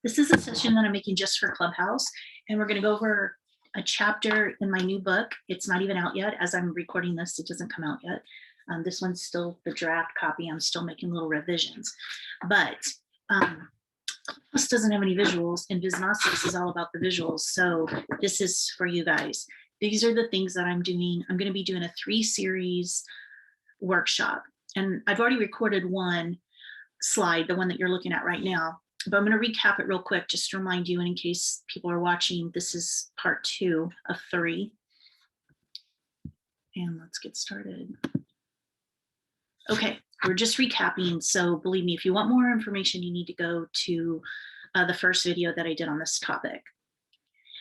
This is a session that I'm making just for Clubhouse, and we're going to go over a chapter in my new book. It's not even out yet. As I'm recording this, it doesn't come out yet. This one's still the draft copy. I'm still making little revisions. But Clubhouse doesn't have any visuals, and Disgnostics is all about the visuals. So this is for you guys. These are the things that I'm doing. I'm going to be doing a 3-series workshop. And I've already recorded one slide, the one that you're looking at right now. But I'm going to recap it real quick just to remind you, and in case people are watching, this is part 2 of 3. And let's get started. Okay, we're just recapping. So believe me, if you want more information, you need to go to the first video that I did on this topic.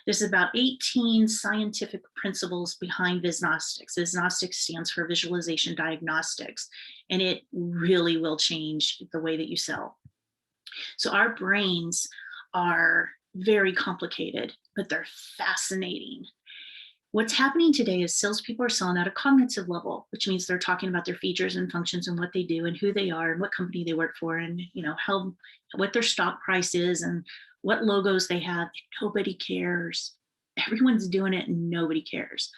There's about 18 scientific principles behind Disgnostics. Disgnostics stands for Visualization Diagnostics, and it really will change the way that you sell. So our brains are very complicated, but they're fascinating. What's happening today is salespeople are selling at a cognitive level, which means they're talking about their features and functions and what they do and who they are and what company they work for and what their stock price is and what logos they have. Nobody cares. Everyone's doing it and nobody cares.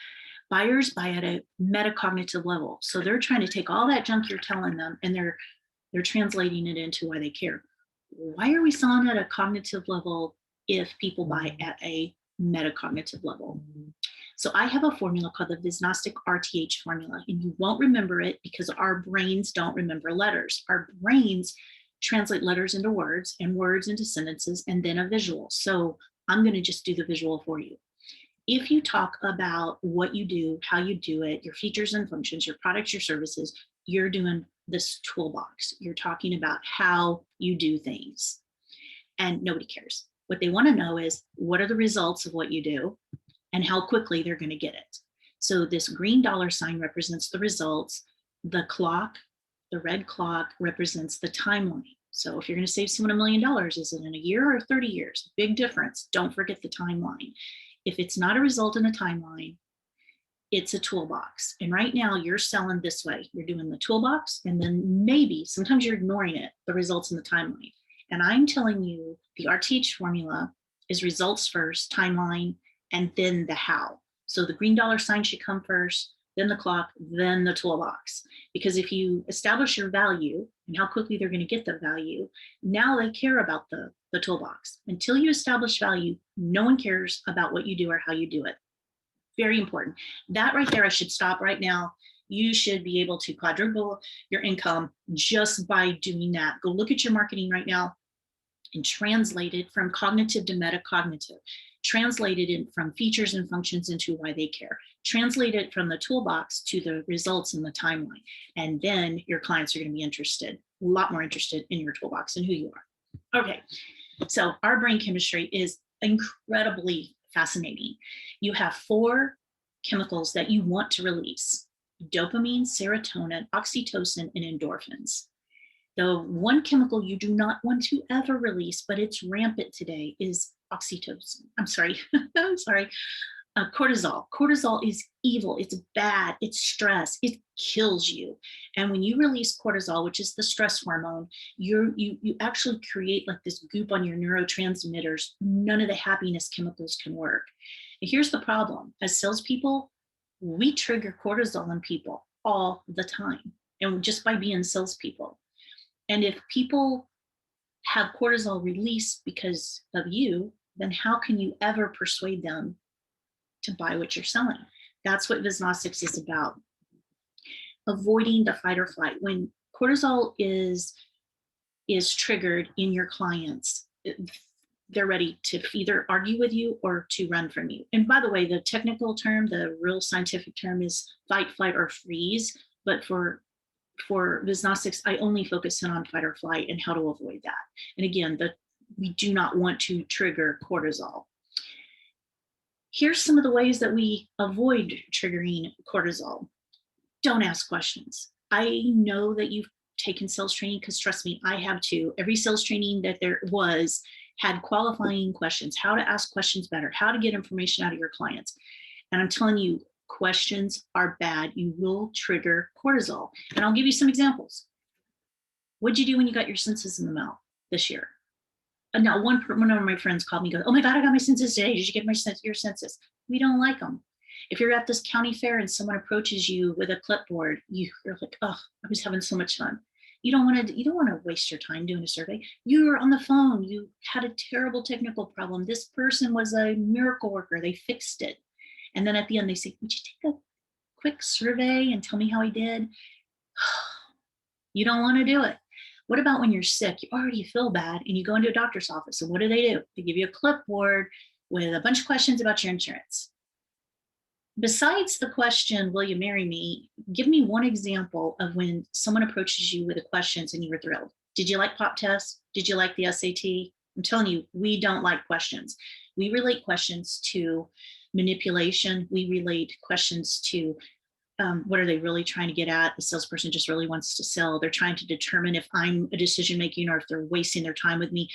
Buyers buy at a metacognitive level. So they're trying to take all that junk you're telling them and they're translating it into why they care. Why are we selling at a cognitive level if people buy at a metacognitive level? So I have a formula called the Disgnostic RTH formula, and you won't remember it because our brains don't remember letters. Our brains translate letters into words and words into sentences and then a visual. So I'm going to just do the visual for you. If you talk about what you do, how you do it, your features and functions, your products, your services, you're doing this toolbox. You're talking about how you do things, and nobody cares. What they want to know is what are the results of what you do and how quickly they're going to get it. So this green dollar sign represents the results. The clock, the red clock, represents the timeline. So if you're going to save someone $1 million, is it in a year or 30 years? Big difference. Don't forget the timeline. If it's not a result in a timeline, it's a toolbox. And right now you're selling this way. You're doing the toolbox, and then maybe sometimes you're ignoring it, the results in the timeline. And I'm telling you the RTH formula is results first, timeline, and then the how. So the green dollar sign should come first, then the clock, then the toolbox. Because if you establish your value and how quickly they're going to get the value, now they care about the toolbox. Until you establish value, no one cares about what you do or how you do it. Very important. That right there, I should stop right now. You should be able to quadruple your income just by doing that. Go look at your marketing right now and translate it from cognitive to metacognitive. Translate it from features and functions into why they care. Translate it from the toolbox to the results in the timeline. And then your clients are going to be interested, a lot more interested in your toolbox and who you are. Okay, so our brain chemistry is incredibly fascinating. You have 4 chemicals that you want to release: dopamine, serotonin, oxytocin, and endorphins. The one chemical you do not want to ever release, but it's rampant today, is oxytocin. I'm sorry. Cortisol. Cortisol is evil. It's bad. It's stress. It kills you. And when you release cortisol, which is the stress hormone, you actually create like this goop on your neurotransmitters. None of the happiness chemicals can work. And here's the problem. As salespeople, we trigger cortisol in people all the time, and just by being salespeople. And if people have cortisol released because of you, then how can you ever persuade them to buy what you're selling? That's what Disgnostics is about. Avoiding the fight or flight. When cortisol is triggered in your clients, they're ready to either argue with you or to run from you. And by the way, the technical term, the real scientific term, is fight, flight, or freeze. But for Disgnostics, I only focus in on fight or flight and how to avoid that. And again, we do not want to trigger cortisol. Here's some of the ways that we avoid triggering cortisol. Don't ask questions. I know that you've taken sales training, because trust me, I have too. Every sales training that there was had qualifying questions, how to ask questions better, how to get information out of your clients. And I'm telling you, questions are bad. You will trigger cortisol. And I'll give you some examples. What'd you do when you got your census in the mail this year? Now one of my friends called me and goes, oh my God, I got my census today. Did you get your census? We don't like them. If you're at this county fair and someone approaches you with a clipboard, you're like, oh, I was having so much fun. You don't want to waste your time doing a survey. You're on the phone. You had a terrible technical problem. This person was a miracle worker. They fixed it. And then at the end, they say, would you take a quick survey and tell me how I did? You don't want to do it. What about when you're sick? You already feel bad and you go into a doctor's office. So what do? They give you a clipboard with a bunch of questions about your insurance. Besides the question, will you marry me? Give me one example of when someone approaches you with the questions and you were thrilled. Did you like pop tests? Did you like the SAT? I'm telling you, we don't like questions. We relate questions to manipulation. We relate questions to what are they really trying to get at? The salesperson just really wants to sell. They're trying to determine if I'm a decision making or if they're wasting their time with me.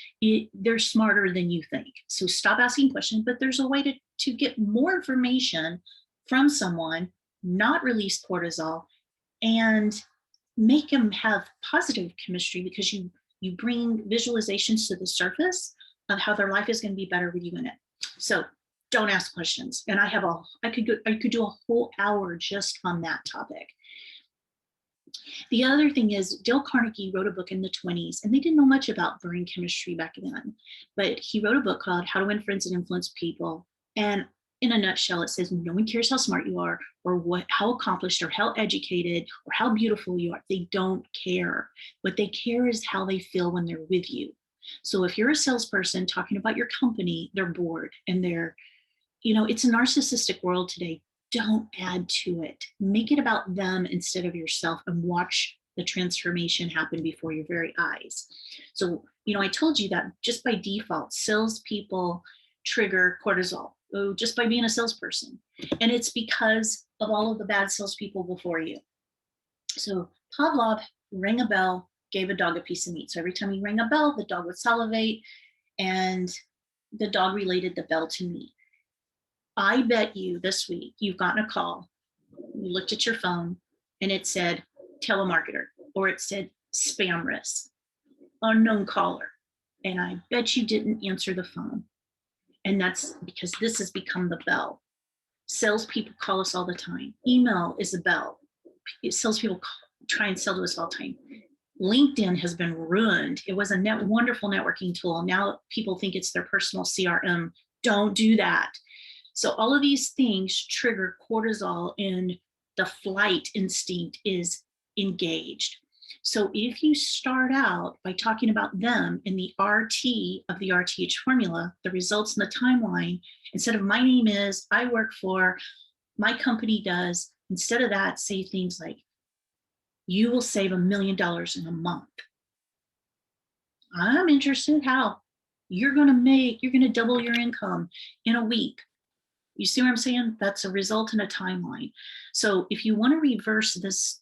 They're smarter than you think. So stop asking questions, but there's a way to get more information from someone, not release cortisol, and make them have positive chemistry, because you bring visualizations to the surface of how their life is going to be better with you in it. So don't ask questions. And I could do a whole hour just on that topic. The other thing is, Dale Carnegie wrote a book in the 1920s, and they didn't know much about brain chemistry back then, but he wrote a book called How to Win Friends and Influence People. And in a nutshell, it says no one cares how smart you are or how accomplished or how educated or how beautiful you are. They don't care. What they care is how they feel when they're with you. So if you're a salesperson talking about your company, they're bored and it's a narcissistic world today. Don't add to it. Make it about them instead of yourself, and watch the transformation happen before your very eyes. So, I told you that just by default, salespeople trigger cortisol just by being a salesperson. And it's because of all of the bad salespeople before you. So Pavlov rang a bell, gave a dog a piece of meat. So every time he rang a bell, the dog would salivate, and the dog related the bell to meat. I bet you this week you've gotten a call, you looked at your phone, and it said telemarketer, or it said spam risk, unknown caller. And I bet you didn't answer the phone. And that's because this has become the bell. Salespeople call us all the time. Email is a bell. Salespeople try and sell to us all the time. LinkedIn has been ruined. It was a wonderful networking tool. Now people think it's their personal CRM. Don't do that. So all of these things trigger cortisol, and the flight instinct is engaged. So if you start out by talking about them in the RT of the RTH formula, the results in the timeline, instead of my name is, I work for, my company does, instead of that, say things like, you will save $1 million in a month. I'm interested how. You're going to double your income in a week. You see what I'm saying? That's a result in a timeline. So if you want to reverse this,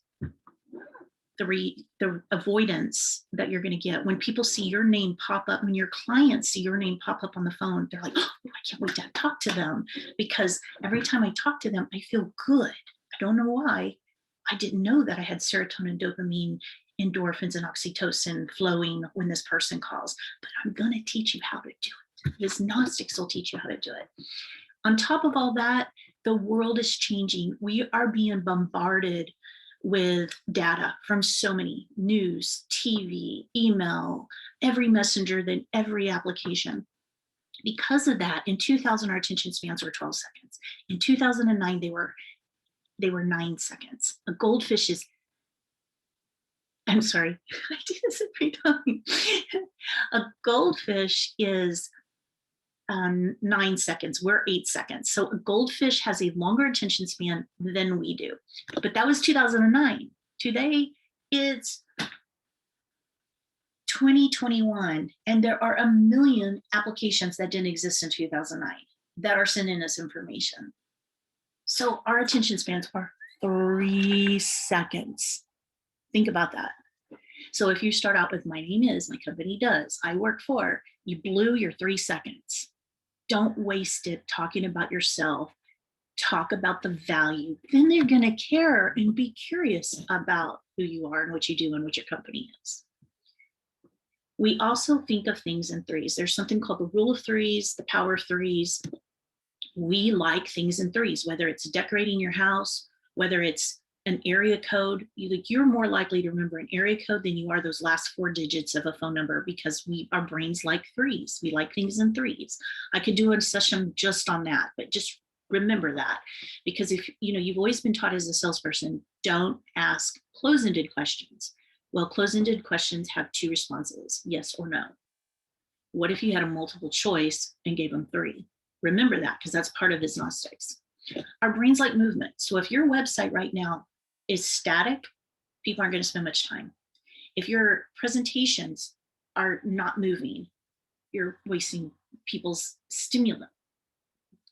the avoidance that you're going to get when people see your name pop up, when your clients see your name pop up on the phone, they're like, oh, I can't wait to talk to them, because every time I talk to them, I feel good. I don't know why. I didn't know that I had serotonin, dopamine, endorphins, and oxytocin flowing when this person calls, but I'm going to teach you how to do it. Disgnostics will teach you how to do it. On top of all that, the world is changing. We are being bombarded with data from so many news, TV, email, every messenger, then every application. Because of that, in 2000, our attention spans were 12 seconds. In 2009, they were 9 seconds. A goldfish is, I'm sorry, I do this every time. A goldfish is 9 seconds. We're 8 seconds. So a goldfish has a longer attention span than we do. But that was 2009. Today it's 2021, and there are a million applications that didn't exist in 2009 that are sending us information. So our attention spans are 3 seconds. Think about that. So if you start out with, my name is, my company does, I work for, you blew your 3 seconds. Don't waste it talking about yourself. Talk about the value. Then they're going to care and be curious about who you are and what you do and what your company is. We also think of things in threes. There's something called the rule of threes, the power of threes. We like things in threes, whether it's decorating your house, whether it's an area code. You're more likely to remember an area code than you are those last 4 digits of a phone number, because our brains like threes. We like things in threes. I could do a session just on that, but just remember that, because if you've always been taught as a salesperson, don't ask close-ended questions. Well, close-ended questions have 2 responses, yes or no. What if you had a multiple choice and gave them 3? Remember that, because that's part of Disgnostics. Our brains like movement. So if your website right now is static, people aren't going to spend much time. If your presentations are not moving, you're wasting people's stimulant.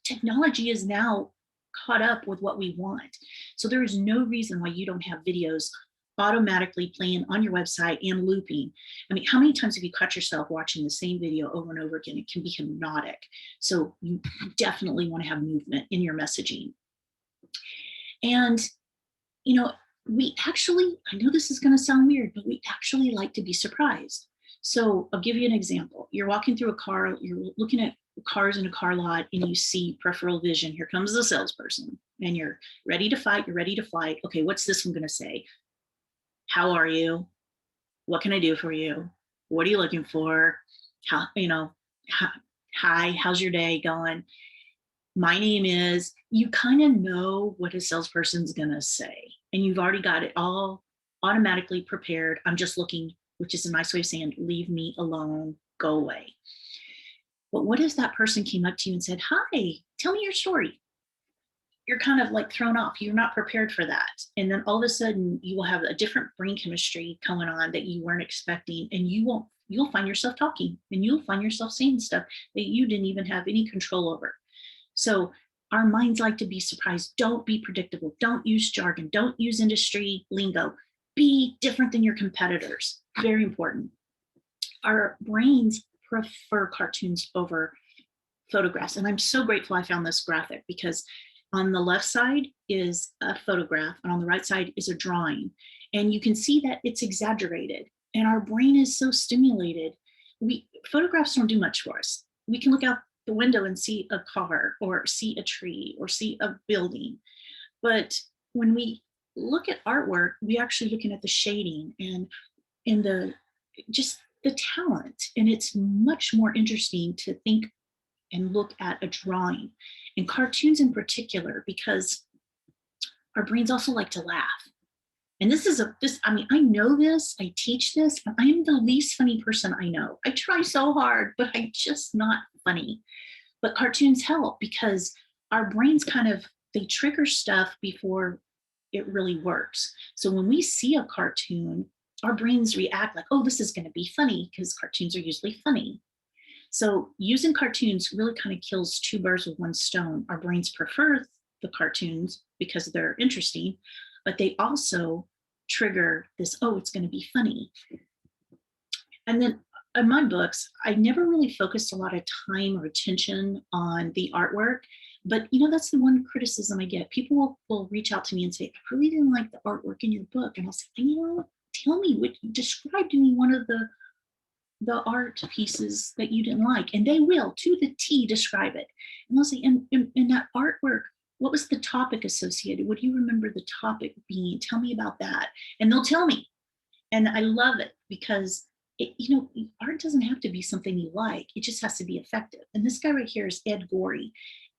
Technology is now caught up with what we want. So there is no reason why you don't have videos automatically playing on your website and looping. I mean, how many times have you caught yourself watching the same video over and over again? It can be hypnotic. So you definitely want to have movement in your messaging. And, we actually, I know this is going to sound weird, but we actually like to be surprised. So I'll give you an example. You're walking through a car, you're looking at cars in a car lot, and you see peripheral vision. Here comes the salesperson, and you're ready to fight. You're ready to fight. Okay, what's this one going to say? How are you? What can I do for you? What are you looking for? How, hi, how's your day going? My name is, you kind of know what a salesperson's going to say, and you've already got it all automatically prepared. I'm just looking, which is a nice way of saying, leave me alone, go away. But what if that person came up to you and said, hi, tell me your story? You're kind of like thrown off. You're not prepared for that. And then all of a sudden you will have a different brain chemistry going on that you weren't expecting. And you'll find yourself talking, and you'll find yourself saying stuff that you didn't even have any control over. So our minds like to be surprised. Don't be predictable. Don't use jargon. Don't use industry lingo. Be different than your competitors. Very important. Our brains prefer cartoons over photographs. And I'm so grateful I found this graphic, because on the left side is a photograph and on the right side is a drawing. And you can see that it's exaggerated, and our brain is so stimulated. Photographs don't do much for us. We can look out the window and see a car or see a tree or see a building. But when we look at artwork, we're actually looking at the shading and the talent. And it's much more interesting to think and look at a drawing, and cartoons in particular, because our brains also like to laugh. And I know this, I teach this, but I am the least funny person I know. I try so hard, but I'm just not funny. But cartoons help, because our brains they trigger stuff before it really works. So when we see a cartoon, our brains react like, oh, this is going to be funny, because cartoons are usually funny. So using cartoons really kind of kills 2 birds with 1 stone. Our brains prefer the cartoons because they're interesting, but they also trigger this, oh, it's going to be funny. And then in my books, I never really focused a lot of time or attention on the artwork, but that's the one criticism I get. People will reach out to me and say, I really didn't like the artwork in your book. And I'll say, tell me, describe to me one of the art pieces that you didn't like. And they will, to the T, describe it. And they'll say, in that artwork, what was the topic associated? What do you remember the topic being? Tell me about that. And they'll tell me. And I love it, because art doesn't have to be something you like. It just has to be effective. And this guy right here is Ed Gorey.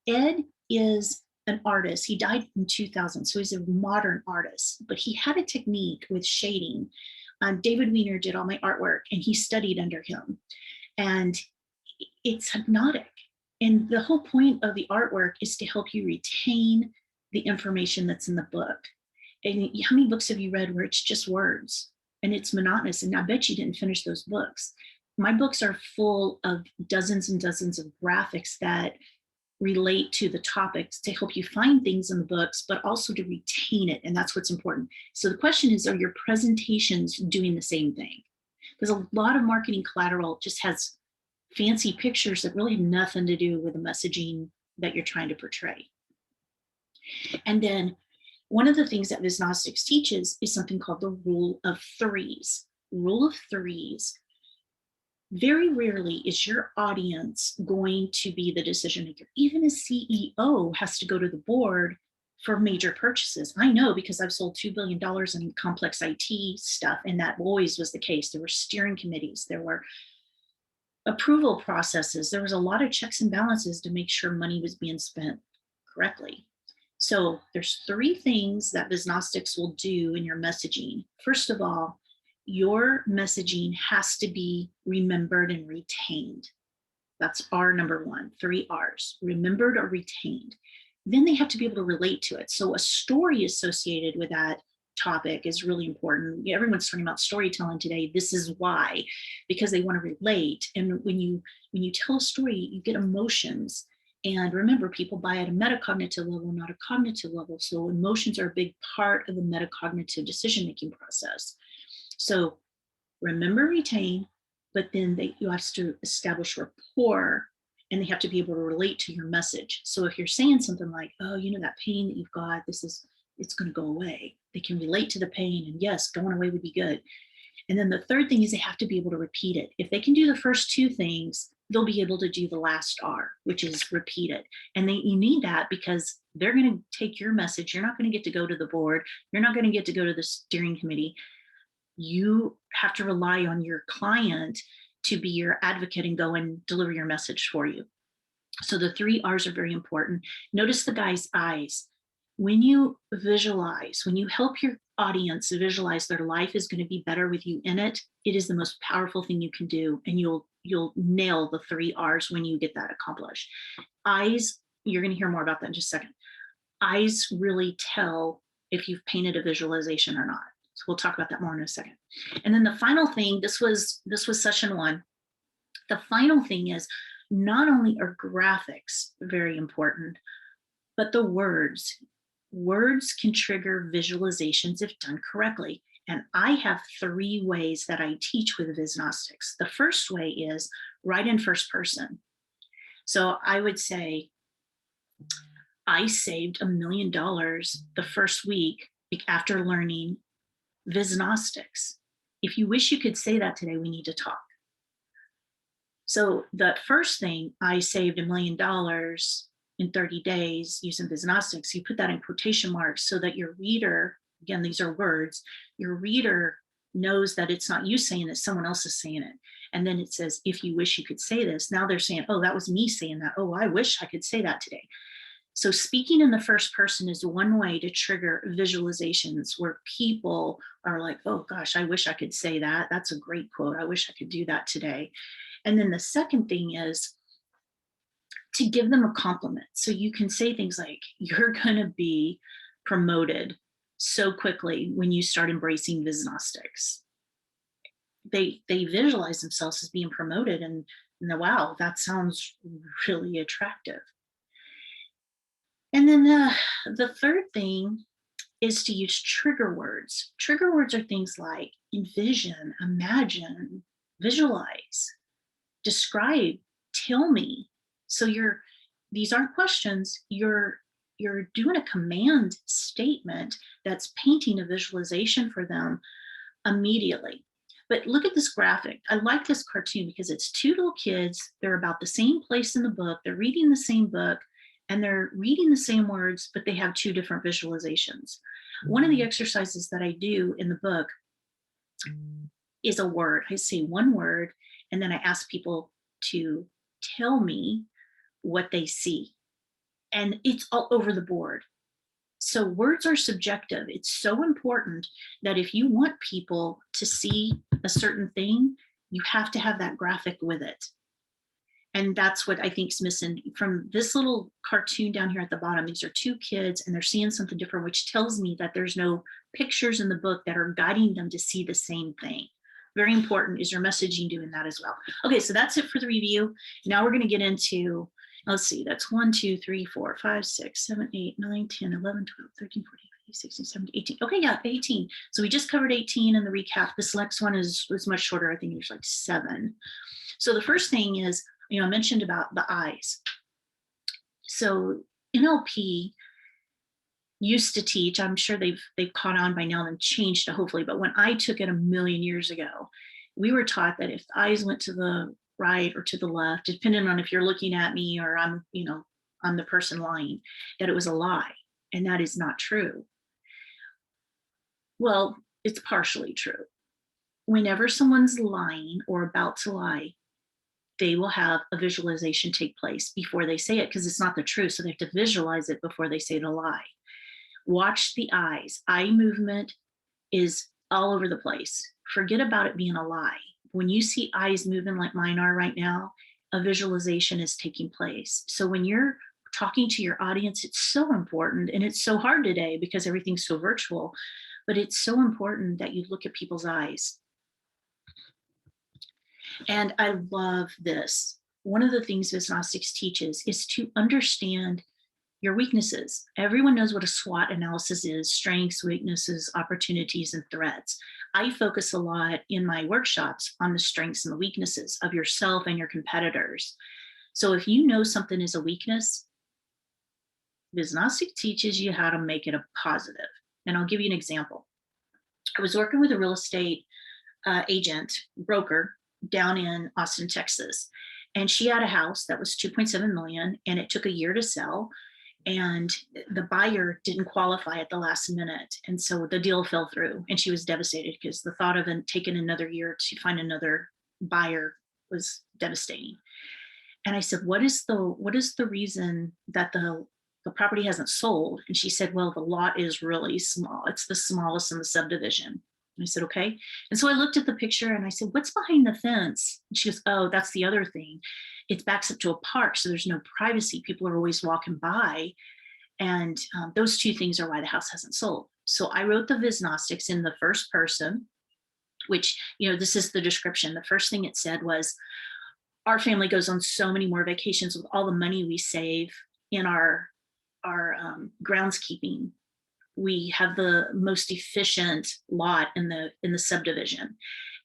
Ed is an artist. He died in 2000, so he's a modern artist, but he had a technique with shading. David Weiner did all my artwork, and he studied under him. And it's hypnotic. And the whole point of the artwork is to help you retain the information that's in the book. And how many books have you read where it's just words and it's monotonous? And I bet you didn't finish those books. My books are full of dozens and dozens of graphics that relate to the topics to help you find things in the books, but also to retain it. And that's what's important. So the question is, are your presentations doing the same thing? Because a lot of marketing collateral just has fancy pictures that really have nothing to do with the messaging that you're trying to portray. And then one of the things that Disgnostics teaches is something called the rule of threes. Rule of threes Very rarely is your audience going to be the decision maker. Even a CEO has to go to the board for major purchases. I know because I've sold $2 billion in complex IT stuff, and that always was the case. There were steering committees, there were approval processes, there was a lot of checks and balances to make sure money was being spent correctly. So there's 3 things that Disgnostics will do in your messaging. First of all, your messaging has to be remembered and retained. That's R number 1, 3 R's, remembered or retained. Then they have to be able to relate to it. So a story associated with that topic is really important. Everyone's talking about storytelling today. This is why, because they want to relate. And when you tell a story, you get emotions. And remember, people buy at a metacognitive level, not a cognitive level. So emotions are a big part of the metacognitive decision-making process. So remember, retain, but then you have to establish rapport, and they have to be able to relate to your message. So if you're saying something like, oh, that pain that you've got, it's going to go away. They can relate to the pain, and yes, going away would be good. And then the third thing is they have to be able to repeat it. If they can do the first 2 things, they'll be able to do the last R, which is repeat it. And you need that because they're going to take your message. You're not going to get to go to the board. You're not going to get to go to the steering committee. You have to rely on your client to be your advocate and go and deliver your message for you. So the 3 R's are very important. Notice the guy's eyes. When you visualize, when you help your audience visualize their life is going to be better with you in it, it is the most powerful thing you can do. And you'll nail the 3 R's when you get that accomplished. Eyes, you're going to hear more about that in just a second. Eyes really tell if you've painted a visualization or not. So we'll talk about that more in a second. And then the final thing, this was session 1. The final thing is not only are graphics very important, but the words. Words can trigger visualizations if done correctly. And I have 3 ways that I teach with Disgnostics. The first way is write in first person. So I would say, I saved $1 million the first week after learning Disgnostics. If you wish you could say that today, we need to talk. So the first thing, I saved $1 million in 30 days using Disgnostics, you put that in quotation marks so that your reader, again, these are words, your reader knows that it's not you saying it, someone else is saying it. And then it says, if you wish you could say this. Now they're saying, oh, that was me saying that. Oh, I wish I could say that today. So speaking in the first person is one way to trigger visualizations where people are like, oh gosh, I wish I could say that. That's a great quote. I wish I could do that today. And then the second thing is to give them a compliment. So you can say things like, you're going to be promoted so quickly when you start embracing Disgnostics. They visualize themselves as being promoted, and wow, that sounds really attractive. And then the third thing is to use trigger words. Trigger words are things like envision, imagine, visualize, describe, tell me. So these aren't questions, you're doing a command statement that's painting a visualization for them immediately. But look at this graphic. I like this cartoon because it's 2 little kids. They're about the same place in the book. They're reading the same book and they're reading the same words, but they have 2 different visualizations. One of the exercises that I do in the book is a word. I say one word, and then I ask people to tell me what they see. And it's all over the board. So words are subjective. It's so important that if you want people to see a certain thing, you have to have that graphic with it. And that's what I think is missing from this little cartoon down here at the bottom. These are 2 kids and they're seeing something different, which tells me that there's no pictures in the book that are guiding them to see the same thing. Very important. Is your messaging doing that as well? Okay, so that's it for the review. Now we're going to get into, let's see, that's 1, 2, 3, 4, 5, 6, 7, 8, 9, 10, 11, 12, 13, 14, 15, 16, 17, 18. Okay, yeah, 18. So we just covered 18 in the recap. This next one was much shorter. I think it was like 7. So the first thing is, I mentioned about the eyes. So NLP used to teach, I'm sure they've caught on by now and changed it hopefully, but when I took it a million years ago, We were taught that if the eyes went to the right or to the left, depending on if you're looking at me or I'm the person lying, that it was a lie. And that is not true. Well, it's partially true. Whenever someone's lying or about to lie, they will have a visualization take place before they say it, because it's not the truth. So they have to visualize it before they say the lie. Watch the eyes. Eye movement is all over the place. Forget about it being a lie. When you see eyes moving like mine are right now, a visualization is taking place. So when you're talking to your audience, it's so important, and it's so hard today because everything's so virtual, but it's so important that you look at people's eyes. And I love this. One of the things Disgnostics teaches is to understand your weaknesses. Everyone knows what a SWOT analysis is: strengths, weaknesses, opportunities, and threats. I focus a lot in my workshops on the strengths and the weaknesses of yourself and your competitors. So if you know something is a weakness, Disgnostics teaches you how to make it a positive. And I'll give you an example. I was working with a real estate broker down in Austin, Texas. And she had a house that was 2.7 million, and it took a year to sell. And the buyer didn't qualify at the last minute. And so the deal fell through, and she was devastated because the thought of taking another year to find another buyer was devastating. And I said, what is the reason that the property hasn't sold? And she said, well, the lot is really small. It's the smallest in the subdivision. And I said, okay. And so I looked at the picture and I said, what's behind the fence? And she goes, oh, that's the other thing. It backs up to a park, so there's no privacy. People are always walking by. And those two things are why the house hasn't sold. So I wrote the Disgnostics in the first person, which, this is the description. The first thing it said was, our family goes on so many more vacations with all the money we save in our groundskeeping. We have the most efficient lot in the subdivision.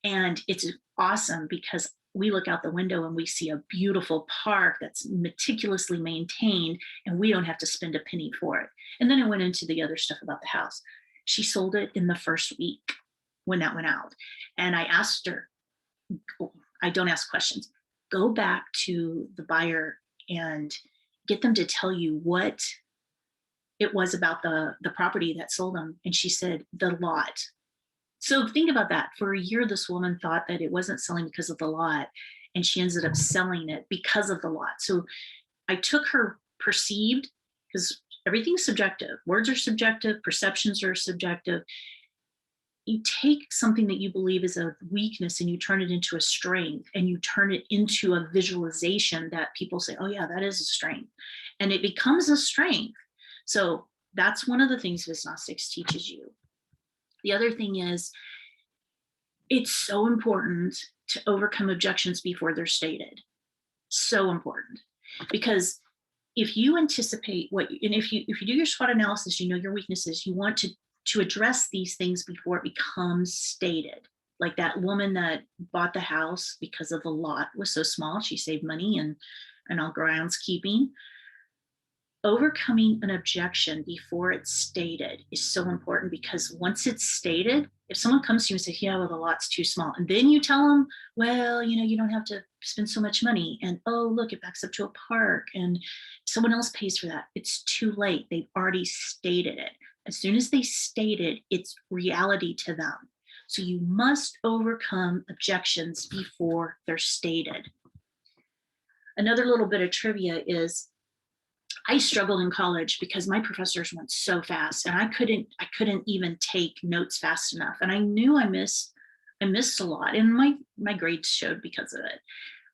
And it's awesome because we look out the window and we see a beautiful park that's meticulously maintained, and we don't have to spend a penny for it. And then I went into the other stuff about the house. She sold it in the first week when that went out. And I asked her, I don't ask questions, go back to the buyer and get them to tell you what it was about the property that sold them. And she said, the lot. So think about that. For a year, this woman thought that it wasn't selling because of the lot, and she ended up selling it because of the lot. So I took her perceived, because everything's subjective. Words are subjective, perceptions are subjective. You take something that you believe is a weakness and you turn it into a strength, and you turn it into a visualization that people say, oh yeah, that is a strength. And it becomes a strength. So that's one of the things Disgnostics teaches you. The other thing is, it's so important to overcome objections before they're stated. So important. Because if you anticipate if you do your SWOT analysis, you know your weaknesses, you want to address these things before it becomes stated. Like that woman that bought the house because of the lot was so small, she saved money and all groundskeeping. Overcoming an objection before it's stated is so important, because once it's stated, if someone comes to you and says, yeah, well, the lot's too small, and then you tell them, well, you don't have to spend so much money, and oh, look, it backs up to a park, and someone else pays for that, it's too late. They've already stated it. As soon as they state it, it's reality to them. So you must overcome objections before they're stated. Another little bit of trivia is, I struggled in college because my professors went so fast, and I couldn't even take notes fast enough. And I knew I missed a lot, and my grades showed because of it.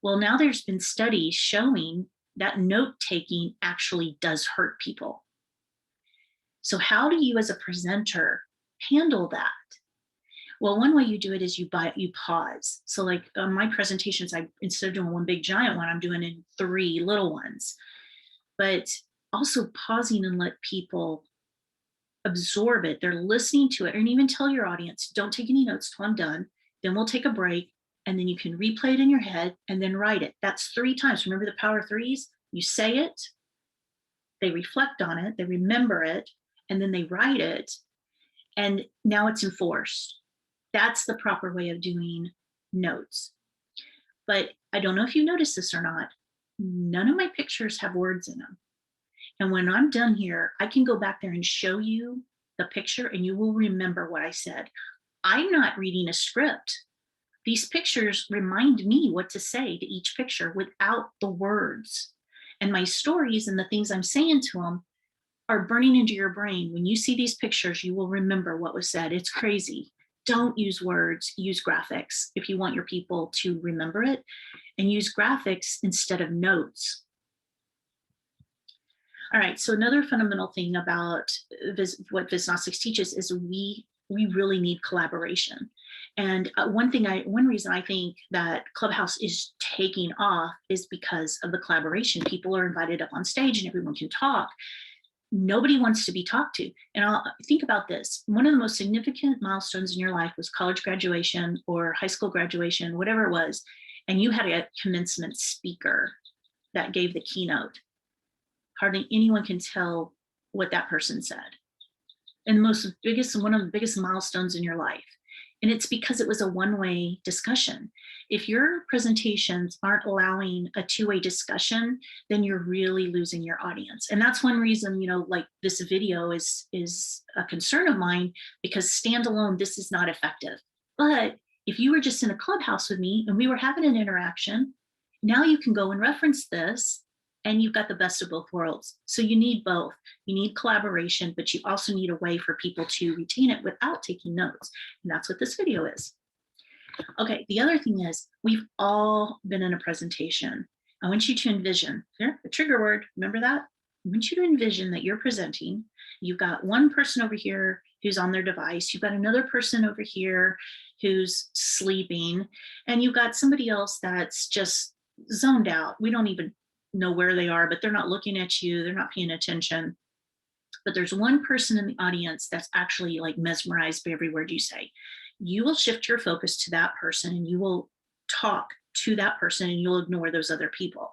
Well, now there's been studies showing that note taking actually does hurt people. So how do you as a presenter handle that? Well, one way you do it is you pause. So like on my presentations, instead of doing one big giant one, I'm doing in 3 little ones. But also pausing and let people absorb it. They're listening to it. And even tell your audience, don't take any notes till I'm done. Then we'll take a break, and then you can replay it in your head and then write it. That's 3 times. Remember the power of 3s? You say it, they reflect on it, they remember it, and then they write it. And now it's enforced. That's the proper way of doing notes. But I don't know if you noticed this or not, none of my pictures have words in them. And when I'm done here, I can go back there and show you the picture and you will remember what I said. I'm not reading a script. These pictures remind me what to say to each picture without the words. And my stories and the things I'm saying to them are burning into your brain. When you see these pictures, you will remember what was said. It's crazy. Don't use words, use graphics if you want your people to remember it, and use graphics instead of notes. All right, so another fundamental thing about what Disgnostics teaches is we really need collaboration. And one reason I think that Clubhouse is taking off is because of the collaboration. People are invited up on stage and everyone can talk. Nobody wants to be talked to. And think about this. One of the most significant milestones in your life was college graduation or high school graduation, whatever it was. And you had a commencement speaker that gave the keynote. Hardly anyone can tell what that person said. And one of the biggest milestones in your life. And it's because it was a one-way discussion. If your presentations aren't allowing a two-way discussion, then you're really losing your audience. And that's one reason, like this video is a concern of mine, because standalone, this is not effective. But if you were just in a Clubhouse with me and we were having an interaction, now you can go and reference this and you've got the best of both worlds. So you need both. You need collaboration, but you also need a way for people to retain it without taking notes. And that's what this video is. Okay, the other thing is we've all been in a presentation. I want you to envision, here, the trigger word, remember that? I want you to envision that you're presenting. You've got one person over here who's on their device. You've got another person over here who's sleeping. And you've got somebody else that's just zoned out. We don't even know where they are, but they're not looking at you. They're not paying attention. But there's one person in the audience that's actually like mesmerized by every word you say. You will shift your focus to that person and you will talk to that person and you'll ignore those other people.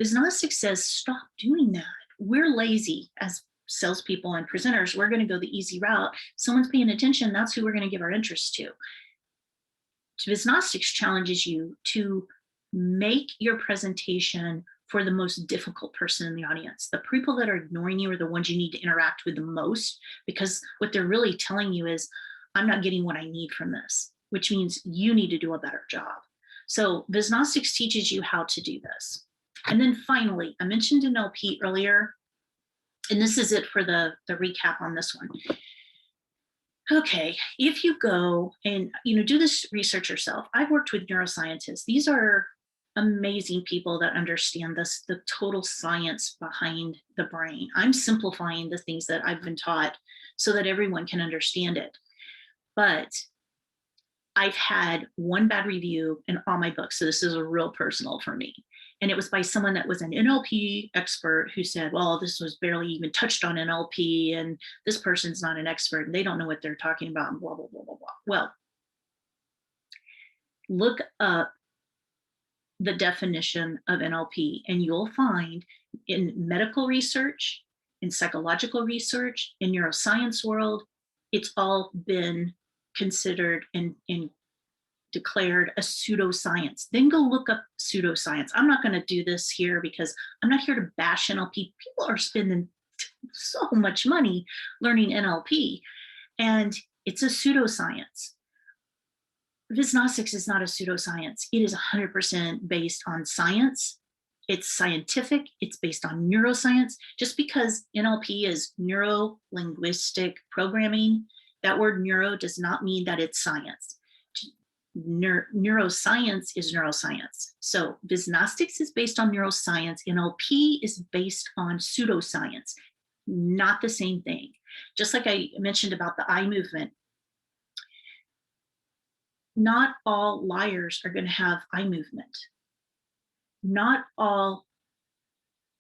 Disgnostics says, stop doing that. We're lazy as salespeople and presenters. We're going to go the easy route. Someone's paying attention. That's who we're going to give our interest to. Disgnostics challenges you to make your presentation for the most difficult person in the audience. The people that are ignoring you are the ones you need to interact with the most, because what they're really telling you is, I'm not getting what I need from this, which means you need to do a better job. So Disgnostics teaches you how to do this. And then finally, I mentioned NLP earlier, and this is it for the recap on this one. Okay, if you go and do this research yourself, I've worked with neuroscientists. These are amazing people that understand the total science behind the brain. I'm simplifying the things that I've been taught so that everyone can understand it. But I've had one bad review in all my books, so this is a real personal for me. And it was by someone that was an NLP expert who said, well, this was barely even touched on NLP, and this person's not an expert, and they don't know what they're talking about, and blah, blah, blah, blah, blah. Well, look up the definition of NLP, and you'll find in medical research, in psychological research, in neuroscience world, it's all been considered and declared a pseudoscience. Then go look up pseudoscience. I'm not going to do this here because I'm not here to bash NLP. People are spending so much money learning NLP, and it's a pseudoscience. Disgnostics is not a pseudoscience. It is 100% based on science. It's scientific. It's based on neuroscience. Just because NLP is neuro-linguistic programming, that word neuro does not mean that it's science. Neuroscience is neuroscience. So Disgnostics is based on neuroscience. NLP is based on pseudoscience. Not the same thing. Just like I mentioned about the eye movement, not all liars are going to have eye movement. Not all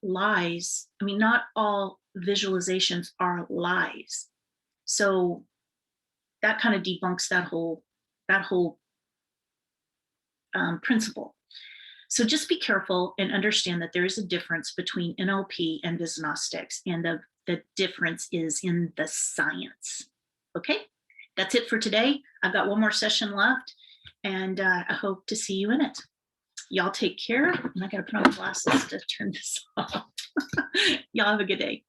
lies, not all visualizations are lies. So that kind of debunks that whole principle. So just be careful and understand that there is a difference between NLP and Disgnostics, and the difference is in the science. Okay, that's it for today. I've got one more session left, and I hope to see you in it. Y'all take care. And I got to put on glasses to turn this off. Y'all have a good day.